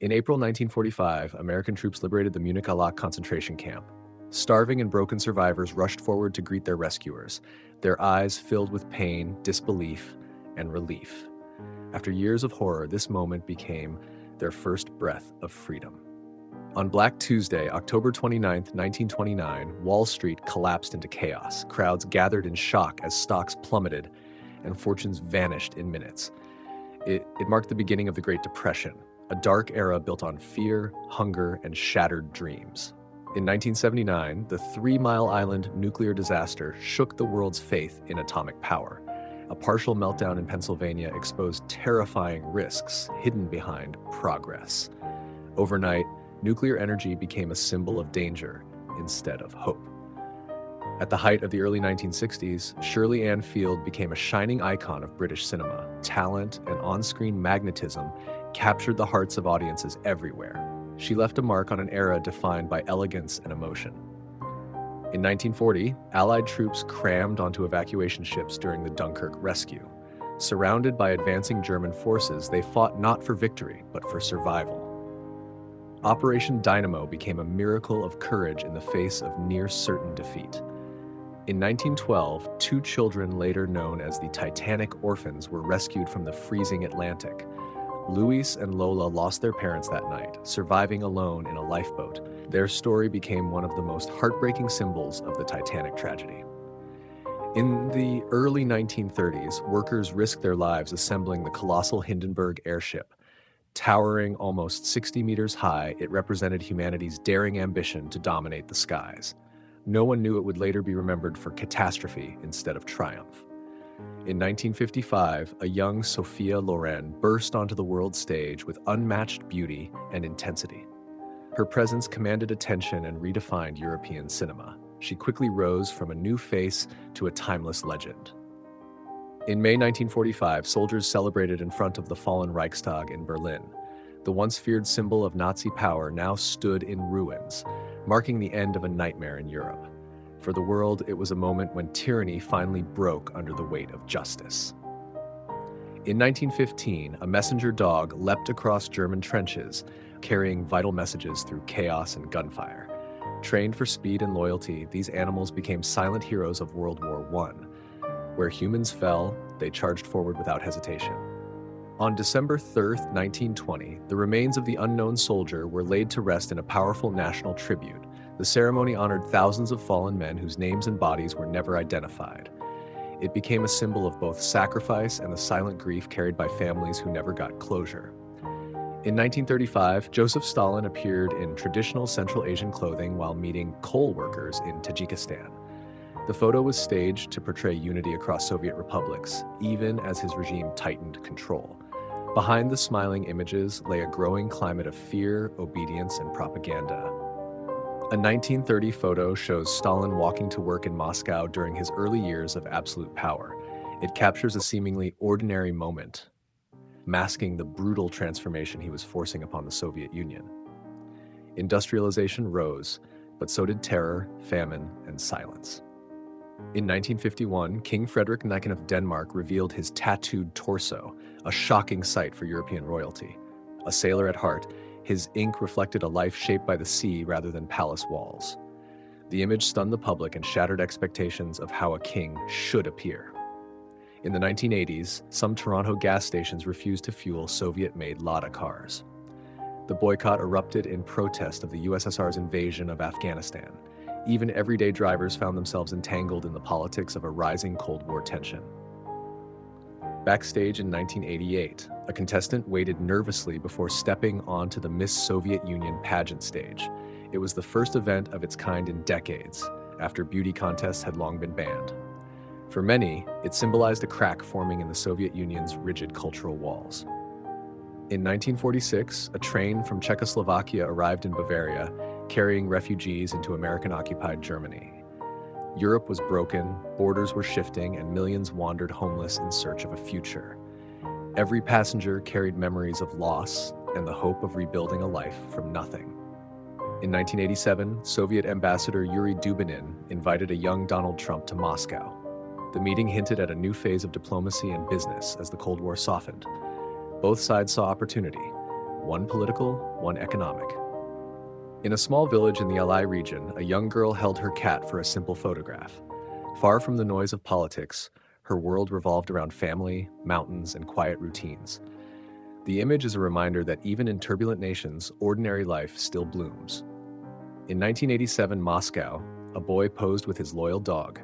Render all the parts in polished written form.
In April 1945, American troops liberated the Munich-Allach concentration camp. Starving and broken survivors rushed forward to greet their rescuers, their eyes filled with pain, disbelief, and relief. After years of horror, this moment became their first breath of freedom. On Black Tuesday, October 29, 1929, Wall Street collapsed into chaos. Crowds gathered in shock as stocks plummeted and fortunes vanished in minutes. It marked the beginning of the Great Depression, a dark era built on fear, hunger, and shattered dreams. In 1979, the 3 Mile Island nuclear disaster shook the world's faith in atomic power. A partial meltdown in Pennsylvania exposed terrifying risks hidden behind progress. Overnight, nuclear energy became a symbol of danger instead of hope. At the height of the early 1960s, Shirley Ann Field became a shining icon of British cinema. Talent and on-screen magnetism captured the hearts of audiences everywhere. She left a mark on an era defined by elegance and emotion. In 1940, Allied troops crammed onto evacuation ships during the Dunkirk rescue. Surrounded by advancing German forces, they fought not for victory, but for survival. Operation Dynamo became a miracle of courage in the face of near-certain defeat. In 1912, 2 children later known as the Titanic orphans were rescued from the freezing Atlantic. Luis and Lola lost their parents that night, surviving alone in a lifeboat. Their story became one of the most heartbreaking symbols of the Titanic tragedy. In the early 1930s, workers risked their lives assembling the colossal Hindenburg airship. Towering almost 60 meters high, it represented humanity's daring ambition to dominate the skies. No one knew it would later be remembered for catastrophe instead of triumph. In 1955, a young Sophia Loren burst onto the world stage with unmatched beauty and intensity. Her presence commanded attention and redefined European cinema. She quickly rose from a new face to a timeless legend. In May 1945, soldiers celebrated in front of the fallen Reichstag in Berlin. The once feared symbol of Nazi power now stood in ruins, marking the end of a nightmare in Europe. For the world, it was a moment when tyranny finally broke under the weight of justice. In 1915, a messenger dog leapt across German trenches, carrying vital messages through chaos and gunfire. Trained for speed and loyalty, these animals became silent heroes of World War I. Where humans fell, they charged forward without hesitation. On December 3, 1920, the remains of the unknown soldier were laid to rest in a powerful national tribute. The ceremony honored thousands of fallen men whose names and bodies were never identified. It became a symbol of both sacrifice and the silent grief carried by families who never got closure. In 1935, Joseph Stalin appeared in traditional Central Asian clothing while meeting coal workers in Tajikistan. The photo was staged to portray unity across Soviet republics, even as his regime tightened control. Behind the smiling images lay a growing climate of fear, obedience, and propaganda. A 1930 photo shows Stalin walking to work in Moscow during his early years of absolute power. It captures a seemingly ordinary moment, masking the brutal transformation he was forcing upon the Soviet Union. Industrialization rose, but so did terror, famine, and silence. In 1951, King Frederick II of Denmark revealed his tattooed torso, a shocking sight for European royalty. A sailor at heart, his ink reflected a life shaped by the sea rather than palace walls. The image stunned the public and shattered expectations of how a king should appear. In the 1980s, some Toronto gas stations refused to fuel Soviet-made Lada cars. The boycott erupted in protest of the USSR's invasion of Afghanistan. Even everyday drivers found themselves entangled in the politics of a rising Cold War tension. Backstage in 1988, a contestant waited nervously before stepping onto the Miss Soviet Union pageant stage. It was the first event of its kind in decades, after beauty contests had long been banned. For many, it symbolized a crack forming in the Soviet Union's rigid cultural walls. In 1946, a train from Czechoslovakia arrived in Bavaria, carrying refugees into American-occupied Germany. Europe was broken, borders were shifting, and millions wandered homeless in search of a future. Every passenger carried memories of loss and the hope of rebuilding a life from nothing. In 1987, Soviet Ambassador Yuri Dubinin invited a young Donald Trump to Moscow. The meeting hinted at a new phase of diplomacy and business as the Cold War softened. Both sides saw opportunity. one political, one economic. In a small village in the Alai region, a young girl held her cat for a simple photograph. Far from the noise of politics, her world revolved around family, mountains, and quiet routines. The image is a reminder that even in turbulent nations, ordinary life still blooms. In 1987 Moscow, a boy posed with his loyal dog,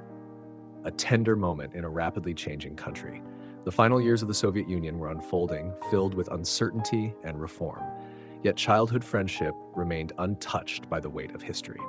a tender moment in a rapidly changing country. The final years of the Soviet Union were unfolding, filled with uncertainty and reform. Yet childhood friendship remained untouched by the weight of history.